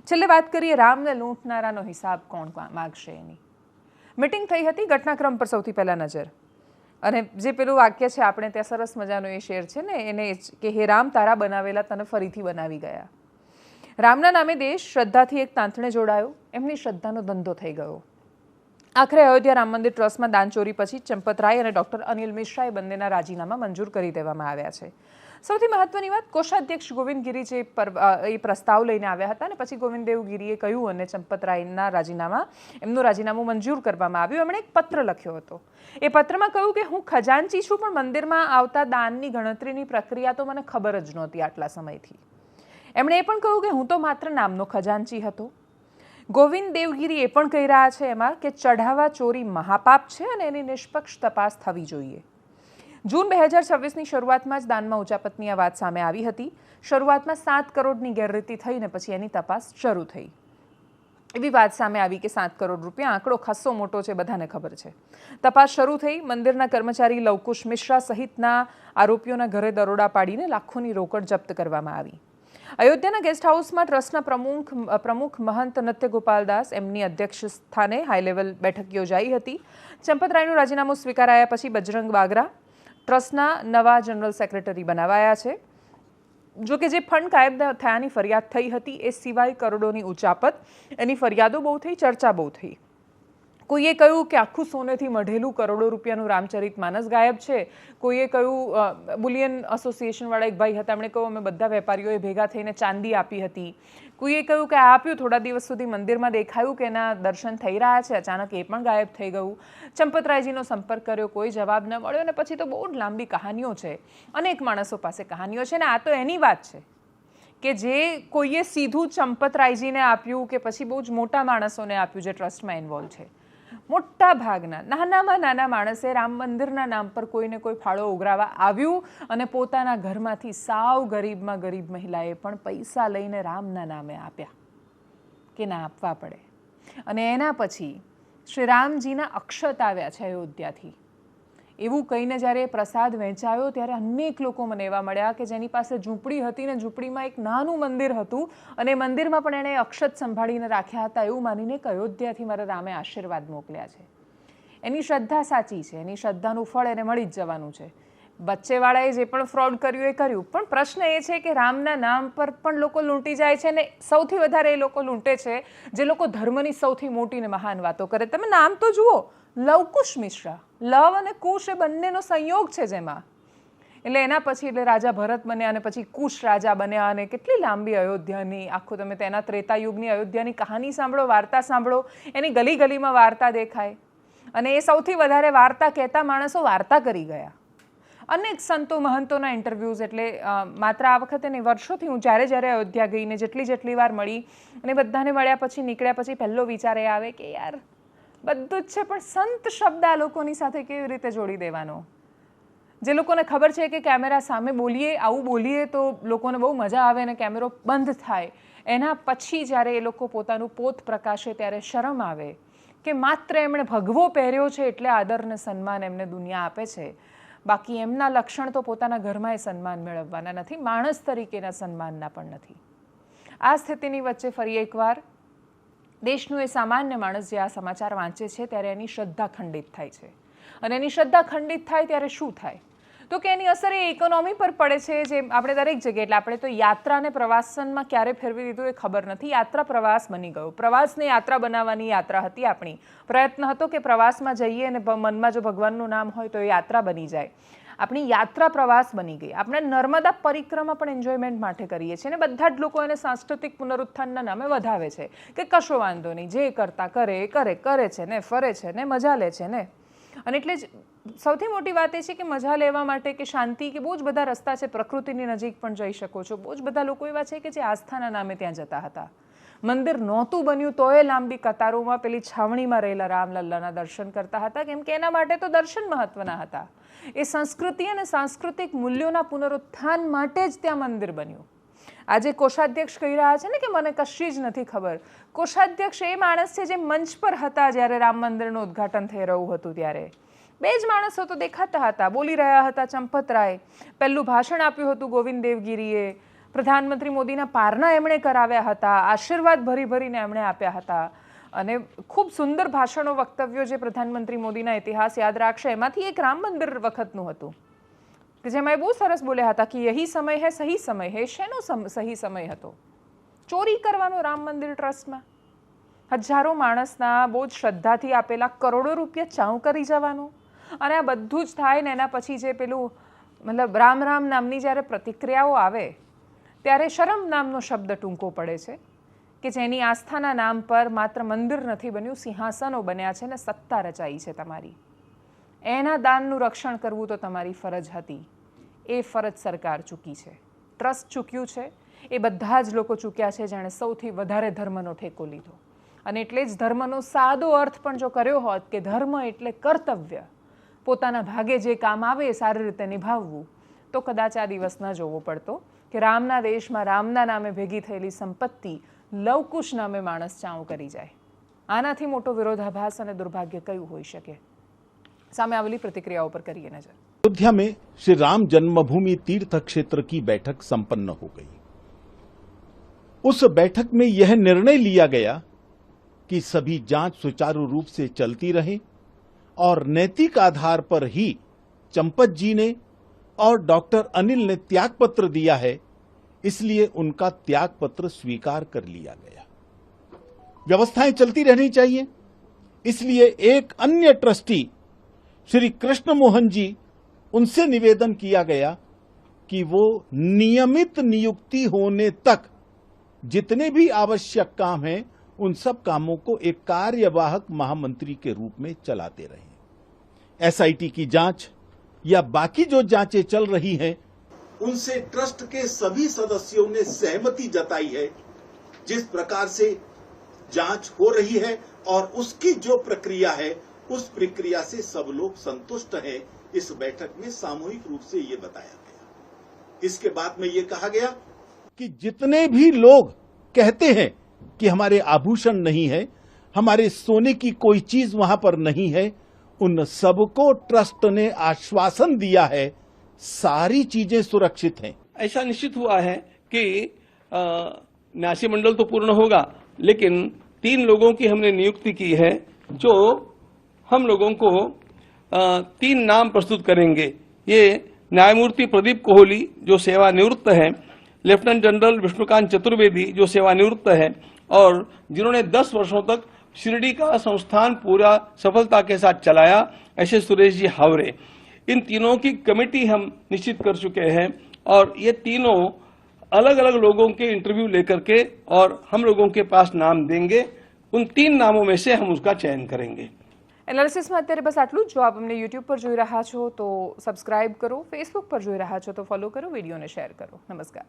છેલ્લે વાત કરીએ રામને લૂંટનારાનો હિસાબ કોણ માગશે એની. મિટિંગ થઈ હતી, ઘટનાક્રમ પર સૌથી પહેલાં નજર. અને જે પેલું વાક્ય છે આપણે ત્યાં સરસ મજાનો એ શેર છે ને એને કે હે રામ તારા બનાવેલા તને ફરીથી બનાવી ગયા. રામના નામે દેશ શ્રદ્ધાથી એક તાંતણે જોડાયો, એમની શ્રદ્ધાનો ધંધો થઈ ગયો. આખરે અયોધ્યા રામ મંદિર ટ્રસ્ટમાં દાનચોરી પછી ચંપતરાય અને ડૉક્ટર અનિલ મિશ્રાએ બંનેના રાજીનામા મંજૂર કરી દેવામાં આવ્યા છે. સૌથી મહત્વની વાત, કોષાધ્યક્ષ ગોવિંદ ગિરી જે એ પ્રસ્તાવ લઈને આવ્યા હતા અને પછી ગોવિંદ દેવ ગિરીએ કહ્યું અને ચંપતરાયના એમનું રાજીનામું મંજૂર કરવામાં આવ્યું. એમણે એક પત્ર લખ્યો હતો. એ પત્રમાં કહ્યું કે હું ખજાનચી છું, પણ મંદિરમાં આવતા દાનની ગણતરીની પ્રક્રિયા તો મને ખબર જ નહોતી આટલા સમયથી. એમણે એ પણ કહ્યું કે હું તો માત્ર નામનો ખજાનચી હતો. ગોવિંદ દેવગીરી એ પણ કહી રહ્યા છે એમાં કે ચઢાવા ચોરી મહાપાપ છે અને એની નિષ્પક્ષ તપાસ થવી જોઈએ. જૂન 2026ની શરૂઆતમાં જ દાનમાં ઉચાપતની આ વાત સામે આવી હતી. શરૂઆતમાં 7 કરોડની ગેરરીતિ થઈને પછી એની તપાસ શરૂ થઈ. એવી વાત સામે આવી કે 7 કરોડ રૂપિયા આંકડો ખાસ્સો મોટો છે, બધાને ખબર છે. તપાસ શરૂ થઈ. મંદિરના કર્મચારી લવકુશ મિશ્રા સહિતના આરોપીઓના ઘરે દરોડા પાડીને લાખોની રોકડ જપ્ત કરવામાં આવી. અયોધ્યાના ગેસ્ટ હાઉસમાં ટ્રસ્ટના પ્રમુખ મહંત નત્ય ગોપાલદાસ એમની અધ્યક્ષ સ્થાને હાઈ લેવલ બેઠક યોજાઈ હતી. ચંપતરાયનું રાજીનામું સ્વીકારાયા પછી બજરંગ બાગરા ટ્રસ્ટના નવા જનરલ સેક્રેટરી બનાવાયા છે. જોકે જે ફંડ ગાયબ થયાની ફરિયાદ થઈ હતી એ સિવાય કરોડોની ઉચાપત, એની ફરિયાદો બહુ થઈ, ચર્ચા બહુ થઈ. કોઈએ કહ્યું કે આખું સોનેથી મઢેલું કરોડો રૂપિયાનું રામચરિત માનસ ગાયબ છે. કોઈએ કહ્યું, બુલિયન એસોસિએશનવાળા એક ભાઈ હતા, એમણે કહ્યું અમે બધા વેપારીઓએ ભેગા થઈને ચાંદી આપી હતી. કોઈએ કહ્યું કે આ આપ્યું, થોડા દિવસ સુધી મંદિરમાં દેખાયું કે એના દર્શન થઈ રહ્યા છે, અચાનક એ પણ ગાયબ થઈ ગયું. ચંપતરાયજીનો સંપર્ક કર્યો, કોઈ જવાબ ન મળ્યો અને પછી તો બહુ જ લાંબી કહાનીઓ છે. અનેક માણસો પાસે કહાનીઓ છે ને આ તો એની વાત છે કે જે કોઈએ સીધું ચંપતરાયજીને આપ્યું કે પછી બહુ જ મોટા માણસોને આપ્યું જે ટ્રસ્ટમાં ઇન્વોલ્વ છે. મોટા ભાગના નાનામાં નાના માણસે રામ મંદિરના નામ પર કોઈને કોઈ ફાળો ઉઘરાવા આવ્યું અને પોતાના ઘરમાંથી સાવ ગરીબમાં ગરીબ મહિલાએ પણ પૈસા લઈને રામના નામે આપ્યા કે ના આપવા પડે. અને એના પછી શ્રી રામજીના અક્ષત આવ્યા છે અયોધ્યાથી. એવું કહીને જ્યારે પ્રસાદ વહેંચાયો ત્યારે અનેક લોકો મને એવા મળ્યા કે જેની પાસે ઝૂંપડી હતી ને ઝૂંપડીમાં એક નાનું મંદિર હતું અને મંદિરમાં પણ એણે અક્ષત સંભાળીને રાખ્યા હતા એવું માનીને કે અયોધ્યાથી મારા રામે આશીર્વાદ મોકલ્યા છે. એની શ્રદ્ધા સાચી છે, એની શ્રદ્ધાનું ફળ એને મળી જ જવાનું છે. વચ્ચેવાળાએ જે પણ ફ્રોડ કર્યું એ કર્યું, પણ પ્રશ્ન એ છે કે રામના નામ પર પણ લોકો લૂંટી જાય છે ને સૌથી વધારે એ લોકો લૂંટે છે જે લોકો ધર્મની સૌથી મોટી ને મહાન વાતો કરે. તમે નામ તો જુઓ, લવકુશ મિશ્રા, લવ અને કુશ એ બંનેનો સંયોગ છે જેમાં. એટલે એના પછી એટલે રાજા ભરત બન્યા અને પછી કુશ રાજા બન્યા અને કેટલી લાંબી અયોધ્યાની આખું તમે તેના ત્રેતાયુગની અયોધ્યાની કહાની સાંભળો, વાર્તા સાંભળો, એની ગલી ગલીમાં વાર્તા દેખાય. અને એ સૌથી વધારે વાર્તા કહેતા માણસો વાર્તા કરી ગયા. અનેક સંતો મહંતોના ઇન્ટરવ્યૂઝ, એટલે માત્ર આ વખતે નહીં, વર્ષોથી હું જ્યારે અયોધ્યા ગઈને જેટલી વાર મળી અને બધાને મળ્યા પછી નીકળ્યા પછી પહેલો વિચાર એ આવે કે યાર બધું જ છે પણ સંત શબ્દ આ લોકોની સાથે કેવી રીતે જોડી દેવાનો. જે લોકોને ખબર છે કે કેમેરા સામે બોલીએ, આવું બોલીએ તો લોકોને બહુ મજા આવે અને કેમેરો બંધ થાય, એના પછી જ્યારે એ લોકો પોતાનું પોત પ્રકાશે ત્યારે શરમ આવે કે માત્ર એમણે ભગવો પહેર્યો છે એટલે આદર ને સન્માન એમને દુનિયા આપે છે. બાકી એમના લક્ષણ તો પોતાના ઘરમાં એ સન્માન મેળવવાના નથી, માણસ તરીકેના સન્માનના પણ નથી. આ સ્થિતિની વચ્ચે ફરી એકવાર દેશનું એ સામાન્ય માણસ જે આ સમાચાર વાંચે છે ત્યારે એની શ્રદ્ધા ખંડિત થાય છે. અને એની શ્રદ્ધા ખંડિત થાય ત્યારે શું થાય તો કે એની અસર એ ઇકોનોમી પર પડે છે. જે આપણે દરેક જગ્યાએ, એટલે આપણે તો યાત્રા અને પ્રવાસનમાં ક્યારે ફેરવી દીધું એ ખબર નથી. યાત્રા પ્રવાસ બની ગયો. પ્રવાસને યાત્રા બનાવવાની યાત્રા હતી આપણી. પ્રયત્ન હતો કે પ્રવાસમાં જઈએ અને મનમાં જો ભગવાનનું નામ હોય તો એ યાત્રા બની જાય. આપણી યાત્રા પ્રવાસ બની ગઈ. આપણે નર્મદા પરિક્રમા પણ એન્જોયમેન્ટ માટે કરીએ છીએ અને બધા જ લોકો એને સાંસ્કૃતિક પુનરુત્થાનના નામે વધાવે છે કે કશો વાંધો નહીં, જે કરતા કરે છે ને, ફરે છે ને, મજા લે છે ને. અને એટલે જ સૌથી મોટી વાત એ છે કે મજા લેવા માટે કે શાંતિ કે બહુ જ બધા રસ્તા છે, પ્રકૃતિની નજીક પણ જઈ શકો છો. બહુ જ બધા લોકો એવા છે કે જે આસ્થાના નામે ત્યાં જતા હતા. મંદિર નહોતું બન્યું તોય લાંબી કતારોમાં પેલી છાવણીમાં રહેલા રામલલ્લાના દર્શન કરતા હતા, કેમ કે એના માટે તો દર્શન મહત્વના હતા. એ સંસ્કૃતિ અને સાંસ્કૃતિક મૂલ્યોના પુનરુત્થાન માટે જ ત્યાં મંદિર બન્યું. આજે કોષાધ્યક્ષ કહી રહ્યા છે ને કે મને કશી જ નથી ખબર. કોષાધ્યક્ષ એ માણસ છે જે મંચ પર હતા જ્યારે રામ મંદિરનું ઉદ્ઘાટન થઈ રહ્યું હતું ત્યારે. બે જ માણસો તો દેખાતા હતા, બોલી રહ્યા હતા. ચંપતરાય પહેલું ભાષણ આપ્યું હતું ગોવિંદ દેવગીરીએ, પ્રધાનમંત્રી મોદીના પારના એમણે કરાવ્યા હતા, આશીર્વાદ ભરી ભરીને એમણે આપ્યા હતા અને ખૂબ સુંદર ભાષણો વક્તવ્યો જે પ્રધાનમંત્રી મોદીના ઇતિહાસ યાદ રાખશે એમાંથી એક રામ મંદિર વખતનું હતું કે જેમાં એ બહુ સરસ બોલ્યા હતા કે યહી સમય હે સહી સમય હે. શેનો સહી સમય હતો? ચોરી કરવાનો રામ મંદિર ટ્રસ્ટમાં હજારો માણસના બહુ જ શ્રદ્ધાથી આપેલા કરોડો રૂપિયા ચાઉ કરી જવાનું. અને આ બધું જ થાય ને એના પછી જે પેલું મતલબ રામ રામ નામની જ્યારે પ્રતિક્રિયાઓ આવે ત્યારે શરમ નામનો શબ્દ ટૂંકો પડે છે કે જેની આસ્થાના નામ પર માત્ર મંદિર નથી બન્યું, સિંહાસનો બન્યા છે ને સત્તા રચાઈ છે તમારી. એના દાનનું રક્ષણ કરવું તો તમારી ફરજ હતી. એ ફરજ સરકાર ચૂકી છે, ટ્રસ્ટ ચૂક્યું છે, એ બધા જ લોકો ચૂક્યા છે જેણે સૌથી વધારે ધર્મનો ઠેકો લીધો. અને એટલે જ ધર્મનો સાદો અર્થ પણ જો કર્યો હોત કે ધર્મ એટલે કર્તવ્ય, પોતાના ભાગે જે કામ આવે એ સારી રીતે નિભાવવું, તો કદાચ આ દિવસ ન જોવો પડતો કે રામના દેશમાં રામના નામે ભેગી થયેલી સંપત્તિ લવકુશ નામે માણસ ચાઉ કરી જાય. આનાથી મોટો વિરોધાભાસ અને દુર્ભાગ્ય કયું હોઈ શકે? સામે આવેલી प्रतिक्रियाओं पर करिए नजर। अयोध्या में श्री राम जन्मभूमि तीर्थ क्षेत्र की बैठक संपन्न हो गई। उस बैठक में यह निर्णय लिया गया कि सभी जांच सुचारू रूप से चलती रहे और नैतिक आधार पर ही चंपत जी ने और डॉक्टर अनिल ने त्यागपत्र दिया है, इसलिए उनका त्यागपत्र स्वीकार कर लिया गया। व्यवस्थाएं चलती रहनी चाहिए, इसलिए एक अन्य ट्रस्टी श्री कृष्ण मोहन जी, उनसे निवेदन किया गया कि वो नियमित नियुक्ति होने तक जितने भी आवश्यक काम हैं उन सब कामों को एक कार्यवाहक महामंत्री के रूप में चलाते रहें। एसआईटी की जांच या बाकी जो जांचें चल रही हैं उनसे ट्रस्ट के सभी सदस्यों ने सहमति जताई है। जिस प्रकार से जांच हो रही है और उसकी जो प्रक्रिया है उस प्रक्रिया से सब लोग संतुष्ट हैं। इस बैठक में सामूहिक रूप से ये बताया गया। इसके बाद में ये कहा गया कि जितने भी लोग कहते हैं कि हमारे आभूषण नहीं है, हमारे सोने की कोई चीज वहां पर नहीं है, उन सबको ट्रस्ट ने आश्वासन दिया है सारी चीजें सुरक्षित हैं। ऐसा निश्चित हुआ है कि न्यासी मंडल तो पूर्ण होगा, लेकिन 3 लोगों की हमने नियुक्ति की है जो हम लोगों को 3 नाम प्रस्तुत करेंगे। ये न्यायमूर्ति प्रदीप कोहली जो सेवानिवृत्त है, लेफ्टिनेंट जनरल विष्णुकांत चतुर्वेदी जो सेवानिवृत्त है और जिन्होंने 10 वर्षों तक शिरडी का संस्थान पूरा सफलता के साथ चलाया, ऐसे सुरेश जी हावरे। इन तीनों की कमेटी हम निश्चित कर चुके हैं और ये तीनों अलग अलग लोगों के इंटरव्यू लेकर के और हम लोगों के पास नाम देंगे। उन 3 नामों में से हम उसका चयन करेंगे। એનાલિસિસમાં અત્યારે બસ આટલું જ। જો આપ અમને યુટ્યુબ પર જોઈ રહ્યા છો તો સબસ્ક્રાઇબ કરો, ફેસબુક પર જોઈ રહ્યા છો તો ફોલો કરો, વિડીયોને શેર કરો। નમસ્કાર।